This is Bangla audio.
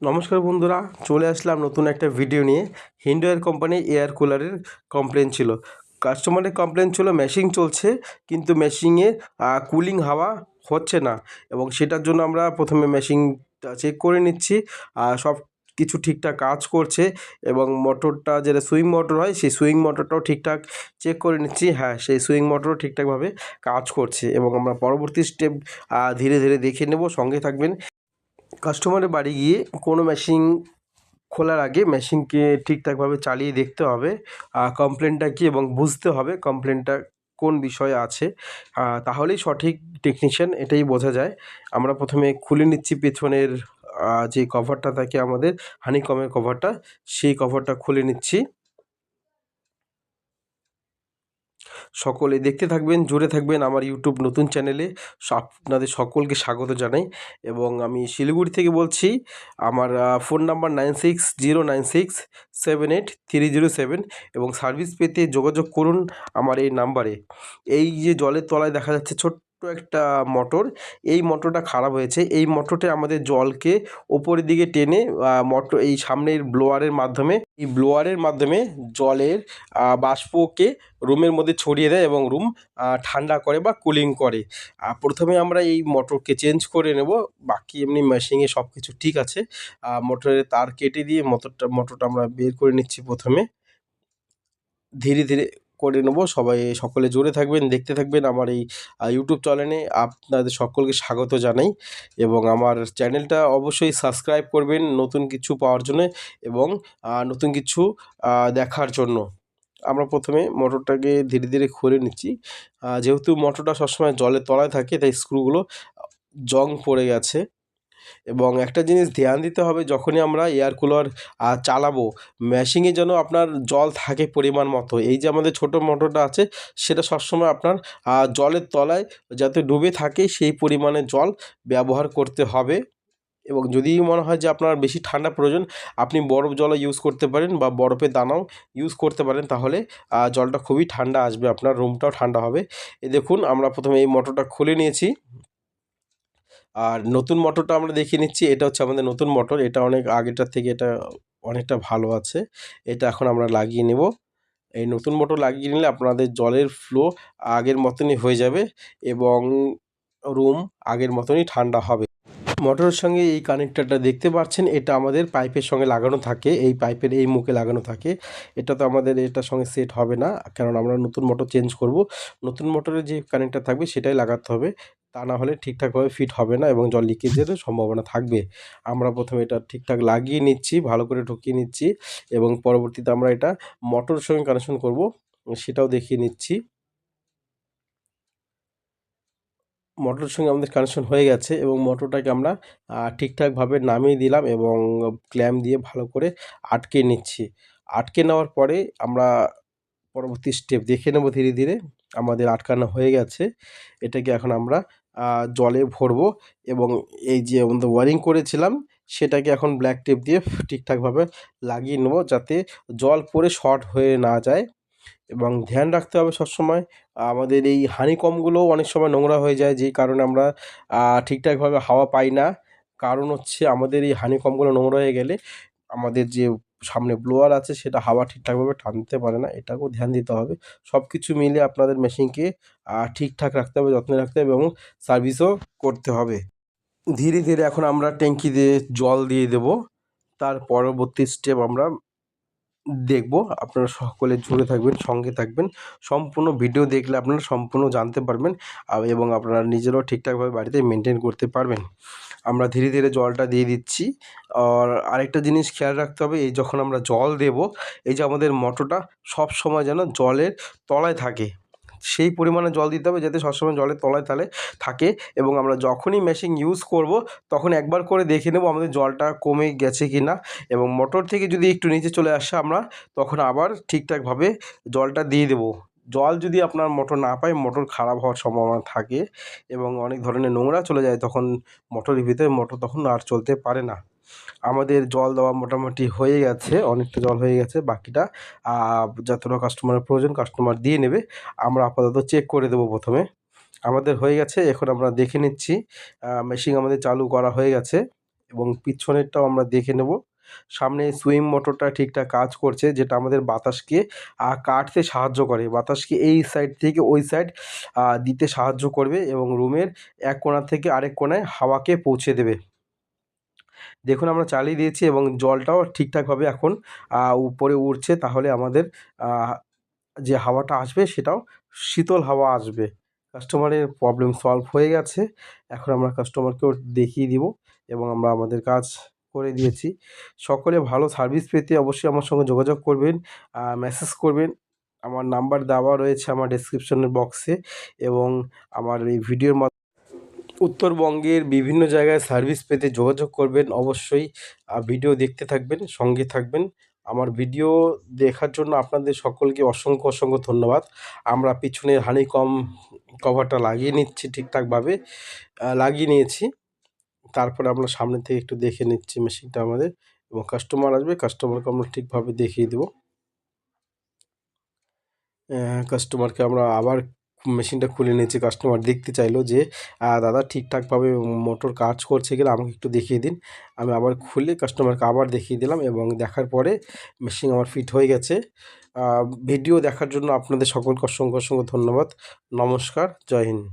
নমস্কার বন্ধুরা, চলে আসলাম নতুন একটা ভিডিও নিয়ে। হিন্ডওয়্যার কোম্পানি এয়ার কুলারের কমপ্লেন ছিল। কাস্টমারের কমপ্লেন ছিল মেশিন চলছে কিন্তু মেশিনে কুলিং হাওয়া হচ্ছে না, এবং সেটার জন্য আমরা প্রথমে মেশিনটা চেক করে নিচ্ছি। সব কিছু ঠিকঠাক কাজ করছে, এবং মোটরটা যেটা সুইং মোটর হয় সেই সুইং মোটরটাও ঠিকঠাক চেক করে নিচ্ছি। হ্যাঁ, সেই সুইং মোটরও ঠিকঠাকভাবে কাজ করছে, এবং আমরা পরবর্তী স্টেপ ধীরে ধীরে দেখে নেব। সঙ্গে থাকবেন। কাস্টমারের বাড়ি গিয়ে কোনো মেশিন খোলার আগে মেশিনকে ঠিকঠাকভাবে চালিয়ে দেখতে হবে কমপ্লেনটা কী, এবং বুঝতে হবে কমপ্লেনটা কোন বিষয়ে আছে। তাহলেই সঠিক টেকনিশিয়ান, এটাই বোঝা যায়। আমরা প্রথমে খুলে নিচ্ছি পেছনের যে কভারটা থাকে আমাদের হানিকমের কভারটা, সেই কভারটা খুলে নিচ্ছি। সকলে দেখতে থাকবেন, জুড়ে থাকবেন আমার ইউটিউব নতুন চ্যানেলে। আপনাদের সকলকে স্বাগত জানাই, এবং আমি শিলিগুড়ি থেকে বলছি। আমার ফোন নাম্বার 9609678307, এবং সার্ভিস পেতে যোগাযোগ করুন আমার এই নাম্বারে। এই যে জলের তলায় দেখা যাচ্ছে ছোট্ট একটা মোটর, এই মোটরটা খারাপ হয়েছে। এই মোটরটা আমাদের জলকে ওপরের দিকে টেনে মোটর এই সামনের ব্লোয়ারের মাধ্যমে জলের বাষ্পকে রুমের মধ্যে ছড়িয়ে দেয়, এবং রুম ঠান্ডা করে বা কুলিং করে। প্রথমে আমরা এই মোটরকে চেঞ্জ করে নেব। বাকি এমনি মেশিনে সব কিছু ঠিক আছে। মোটরের তার কেটে দিয়ে মোটরটা আমরা বের করে নিচ্ছি প্রথমে। ধীরে ধীরে করে নেব। সকলে জুড়ে থাকবেন, দেখতে থাকবেন আমার এই ইউটিউব চ্যানেলে। আপনাদের সকলকে স্বাগত জানাই, এবং আমার চ্যানেলটা অবশ্যই সাবস্ক্রাইব করবেন নতুন কিছু পাওয়ার জন্যে, এবং নতুন কিছু দেখার জন্য। আমরা প্রথমে মোটরটাকে ধীরে ধীরে খুলে নিচ্ছি। যেহেতু মোটরটা সবসময় জলের তলায় থাকে, তাই স্ক্রুগুলো জং পড়ে গেছে। এবং একটা জিনিস ধ্যান দিতে হবে, যখনই আমরা এয়ার কুলার চালাবো, মেশিনে যেন আপনার জল থাকে পরিমাণ মতো। এই যে আমাদের ছোটো মোটরটা আছে, সেটা সবসময় আপনার জলের তলায় যাতে ডুবে থাকে সেই পরিমাণে জল ব্যবহার করতে হবে। এবং যদি মনে হয় যে আপনার বেশি ঠান্ডা প্রয়োজন, আপনি বরফ জলও ইউজ করতে পারেন, বা বরফের দানাও ইউজ করতে পারেন। তাহলে জলটা খুবই ঠান্ডা আসবে, আপনার রুমটাও ঠান্ডা হবে। এই দেখুন, আমরা প্রথমে এই মোটরটা খুলে নিয়েছি। আর নতুন মোটরটা আমরা দেখিয়ে নিচ্ছি। এটা হচ্ছে আমাদের নতুন মোটর। এটা অনেক আগেরটার থেকে এটা অনেকটা ভালো আছে। এটা এখন আমরা লাগিয়ে নেব। এই নতুন মোটর লাগিয়ে নিলে আপনাদের জলের ফ্লো আগের মতনই হয়ে যাবে, এবং রুম আগের মতনই ঠান্ডা হবে। মোটরের সঙ্গে এই কানেক্টরটা দেখতে পাচ্ছেন, এটা আমাদের পাইপের সঙ্গে লাগানো থাকে। এই পাইপের এই মুখে লাগানো থাকে। এটা তো আমাদের এটার সঙ্গে সেট হবে না, কারণ আমরা নতুন মোটর চেঞ্জ করব। নতুন মোটরের যে কানেক্টর থাকবে সেটাই লাগাতে হবে, তা না হলে ঠিকঠাকভাবে ফিট হবে না, এবং জল লিকেজেরও সম্ভাবনা থাকবে। আমরা প্রথমে এটা ঠিকঠাক লাগিয়ে নিচ্ছি, ভালো করে ঢুকিয়ে নিচ্ছি, এবং পরবর্তীতে আমরা এটা মোটরের সঙ্গে কানেকশন করব, সেটাও দেখিয়ে নিচ্ছি। মোটরের সঙ্গে আমাদের কানেকশন হয়ে গেছে, এবং মোটরটাকে আমরা ঠিকঠাকভাবে নামিয়ে দিলাম, এবং ক্ল্যাম্প দিয়ে ভালো করে আটকে নিচ্ছি। আটকে নেওয়ার পরে আমরা পরবর্তী স্টেপ দেখে নেব ধীরে ধীরে। আমাদের আটকানো হয়ে গেছে। এটাকে এখন আমরা জলে ভরবো, এবং এই যে আমাদের ওয়ারিং করেছিলাম সেটাকে এখন ব্ল্যাক টেপ দিয়ে ঠিকঠাকভাবে লাগিয়ে নেব, যাতে জল পড়ে শর্ট হয়ে না যায়। এবং ধ্যান রাখতে হবে সবসময়, আমাদের এই হানিকমগুলোও অনেক সময় নোংরা হয়ে যায়, যেই কারণে আমরা ঠিকঠাকভাবে হাওয়া পাই না। কারণ হচ্ছে আমাদের এই হানিকমগুলো নোংরা হয়ে গেলে আমাদের যে সামনে ব্লোয়ার আছে সেটা হাওয়া ঠিকঠাকভাবে টানতে পারে না, এটাকেও ধ্যান দিতে হবে। সব কিছু মিলে আপনাদের মেশিনকে ঠিকঠাক রাখতে হবে, যত্নে রাখতে হবে, এবং সার্ভিসও করতে হবে। ধীরে ধীরে এখন আমরা ট্যাঙ্কিতে জল দিয়ে দেব। তার পরবর্তী স্টেপ আমরা দেখব। আপনারা সকলে জুড়ে থাকবেন, সঙ্গে থাকবেন। সম্পূর্ণ ভিডিও দেখলে আপনারা সম্পূর্ণ জানতে পারবেন, এবং আপনারা নিজেরাও ঠিকঠাকভাবে বাড়িতে মেনটেন করতে পারবেন। আমরা ধীরে ধীরে জলটা দিয়ে দিচ্ছি। আর আরেকটা জিনিস খেয়াল রাখতে হবে, এই যখন আমরা জল দেব, এই যে আমাদের মোটরটা সবসময় যেন জলের তলায় থাকে, সেই পরিমাণে জল দিতে হবে যাতে সবসময় জলের তলায় থাকে। এবং আমরা যখনই মেশিন ইউজ করব, তখন একবার করে দেখে নেব আমাদের জলটা কমে গেছে কি না, এবং মোটর থেকে যদি একটু নিচে চলে আসে আমরা তখন আবার ঠিকঠাকভাবে জলটা দিয়ে দেবো। জল যদি আপনার মোটর না পায়, মোটর খারাপ হওয়ার সম্ভাবনা থাকে, এবং অনেক ধরনের নোংরা চলে যায় তখন মোটরের ভিতরে, মোটর তখন আর চলতে পারে না। আমাদের জল দেওয়া মোটামুটি হয়ে গেছে, অনেকটা জল হয়ে গেছে। বাকিটা যতটা কাস্টমারের প্রয়োজন কাস্টমার দিয়ে নেবে। আমরা আপাতত চেক করে দেবো প্রথমে। আমাদের হয়ে গেছে, এখন আমরা দেখে নিচ্ছি। মেশিন আমাদের চালু করা হয়ে গেছে, এবং পিছনেরটাও আমরা দেখে নেব। সামনে সুইং মোটরটা ঠিকঠাক কাজ করছে, যেটা আমাদের বাতাসকে কাটতে সাহায্য করে, বাতাসকে এই সাইড থেকে ওই সাইড দিতে সাহায্য করবে এবং রুমের এক কোণা থেকে আরেক কোণায় হাওয়াকে পৌঁছে দেবে। দেখুন আমরা চালিয়ে দিয়েছি এবং জলটাও ঠিকঠাকভাবে এখন উপরে উঠছে, তাহলে আমাদের যে হাওয়াটা আসবে সেটাও শীতল হাওয়া আসবে। কাস্টমারের প্রবলেম সলভ হয়ে গেছে। এখন আমরা কাস্টমারকেও দেখিয়ে দিব এবং আমরা আমাদের কাজ করে দিয়েছি। সকলে ভালো সার্ভিস পেতে অবশ্যই আমার সঙ্গে যোগাযোগ করবেন, মেসেজ করবেন। আমার নাম্বার দেওয়া রয়েছে আমার ডেসক্রিপশনের বক্সে এবং আমার এই ভিডিওর উত্তরবঙ্গের বিভিন্ন জায়গায় সার্ভিস পেতে যোগাযোগ করবেন। অবশ্যই ভিডিও দেখতে থাকবেন, সঙ্গে থাকবেন। আমার ভিডিও দেখার জন্য আপনাদের সকলকে অসংখ্য অসংখ্য ধন্যবাদ। আমরা পিছনের হানিকম্ব কভারটা লাগিয়ে নিচ্ছি ঠিকঠাকভাবে, লাগিয়ে নিয়েছি। তারপরে আমরা সামনে থেকে একটু দেখে নিচ্ছি মেশিনটা আমাদের, এবং কাস্টমার আসবে, কাস্টমারকে আমরা ঠিকভাবে দেখিয়ে দেবো। কাস্টমারকে আমরা আবার মেশিনটা খুলে নিয়েছি। কাস্টমার দেখতে চাইলো যে দাদা ঠিকঠাকভাবে মোটর কাজ করছে কিনা আমাকে একটু দেখিয়ে দিন। আমি আবার খুলে কাস্টমারকে আবার দেখিয়ে দিলাম এবং দেখার পরে মেশিন আমার ফিট হয়ে গেছে। ভিডিও দেখার জন্য আপনাদের সকলকে অসংখ্য অসংখ্য ধন্যবাদ। নমস্কার, জয় হিন্দ।